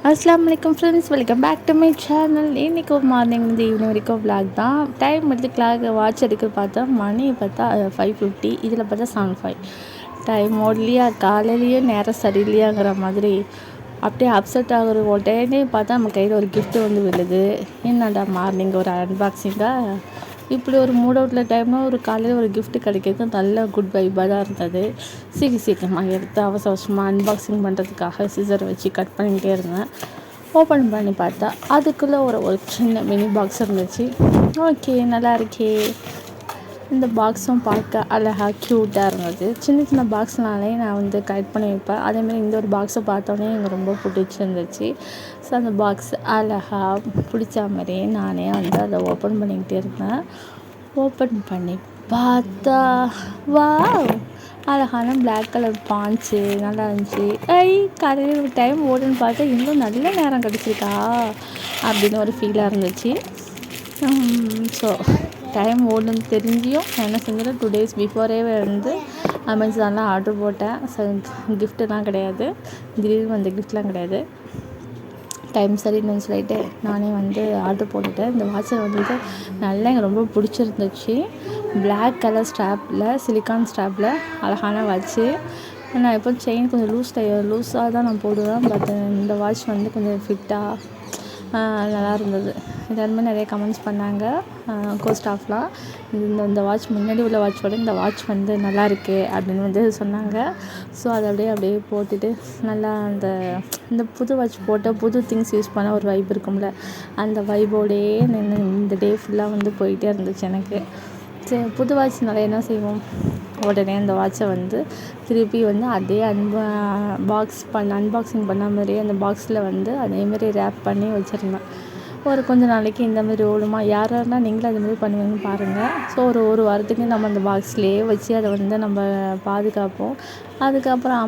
அஸ்ஸலாமு அலைக்கும் friends, welcome back to my channel. இன்றைக்கி ஒரு மார்னிங் வந்து ஈவினிங் வரைக்கும் விளாக் தான். டைம் எடுத்து கிளாக் வாட்ச் எடுக்க பார்த்தா மணி பார்த்தா 5:50, இதில் பார்த்தா 7:05. டைம் ஓடலையா, காலையிலேயே நேரம் சரியில்லையாங்கிற மாதிரி அப்படியே அப்செட் ஆகுற உடனே பார்த்தா நம்ம கையில் ஒரு gift வந்து விழுது. என்னடா மார்னிங் ஒரு அன்பாக்சிங்காக இப்படி ஒரு மூட் அவுட்டில் டைம்னா ஒரு காலையில் ஒரு gift கிடைக்கிறது நல்ல குட் வைப்பாக தான் இருந்தது. சீக்கிரமாக எடுத்து அவசரமாக அன்பாக்சிங் பண்ணுறதுக்காக சிசர் வச்சு கட் பண்ணிகிட்டே இருந்தேன். ஓப்பன் பண்ணி பார்த்தா அதுக்குள்ளே ஒரு சின்ன மினி பாக்ஸ் இருந்துச்சு. ஓகே, நல்லா இருக்கே. இந்த பாக்ஸும் பார்க்க அழகாக க்யூட்டாக இருந்தது. சின்ன சின்ன பாக்ஸ்னாலே நான் வந்து கலெக்ட் பண்ணி வைப்பேன். அதேமாதிரி இந்த ஒரு பாக்ஸை பார்த்தோன்னே எனக்கு ரொம்ப பிடிச்சிருந்துச்சு. ஸோ அந்த பாக்ஸ் அழகாக பிடிச்ச மாதிரியே நானே வந்து அதை ஓப்பன் பண்ணிக்கிட்டே இருந்தேன். ஓப்பன் பண்ணி பார்த்தா வாவ், அழகான பிளாக் கலர் பான்ச்சு நல்லா இருந்துச்சு. காலையில் ஒரு டைம் ஓடுன்னு பார்த்தா இன்னும் நல்ல நேரம் கிடச்சிருக்கா அப்படின்னு ஒரு ஃபீலாக இருந்துச்சு. ஸோ டைம் ஓடுன்னு தெரிஞ்சியும் நான் என்ன செஞ்சேன், 2 days பிஃபோரே வந்து அமேசானில் ஆர்டர் போட்டேன். ஸோ கிஃப்ட்டுலாம் கிடையாது, திடீர்னு வந்த கிஃப்ட்லாம் கிடையாது. டைம் சரின்னு சொல்லிட்டு நானே வந்து ஆர்டர் போட்டுட்டேன். இந்த வாட்சில் வந்துட்டு நல்லா எனக்கு ரொம்ப பிடிச்சிருந்துச்சு. பிளாக் கலர் ஸ்ட்ராப்பில், சிலிக்கான் ஸ்ட்ராப்பில் அழகான வாட்ச்சு. நான் எப்போ செயின் கொஞ்சம் லூஸாக தான் நான் போடுவேன். பட் இந்த வாட்ச் வந்து கொஞ்சம் ஃபிட்டாக நல்லா இருந்தது. எல்லாருமே நிறைய கமெண்ட்ஸ் பண்ணாங்க கோஸ்டாஃப்லாம். இந்த வாட்ச் முன்னாடி உள்ள வாட்சோட இந்த வாட்ச் வந்து நல்லா இருக்குது அப்படின்னு வந்து சொன்னாங்க. ஸோ அதை அப்படியே போட்டுட்டு நல்லா இந்த புது வாட்ச் போட்டால் புது திங்ஸ் யூஸ் பண்ண ஒரு வைப் இருக்கும்ல, அந்த வைபோடையே இந்த டே ஃபுல்லாக வந்து போயிட்டே இருந்துச்சு எனக்கு. சரி, புது வாட்ச்னால என்ன செய்வோம், உடனே அந்த வாட்சை வந்து திருப்பி வந்து அதே அன்பாக்சிங் பண்ண மாதிரியே அந்த பாக்ஸில் வந்து அதேமாரி ரேப் பண்ணி வச்சுருந்தேன். கொஞ்சம் நாளைக்கு இந்தமாரி ஓடுமா, யாரெல்லாம் நீங்களும் அதுமாரி பண்ணுவீங்கன்னு பாருங்கள். ஸோ ஒரு வாரத்துக்கு நம்ம அந்த பாக்ஸ்லேயே வச்சு அதை வந்து நம்ம பாதுகாப்போம். அதுக்கப்புறம்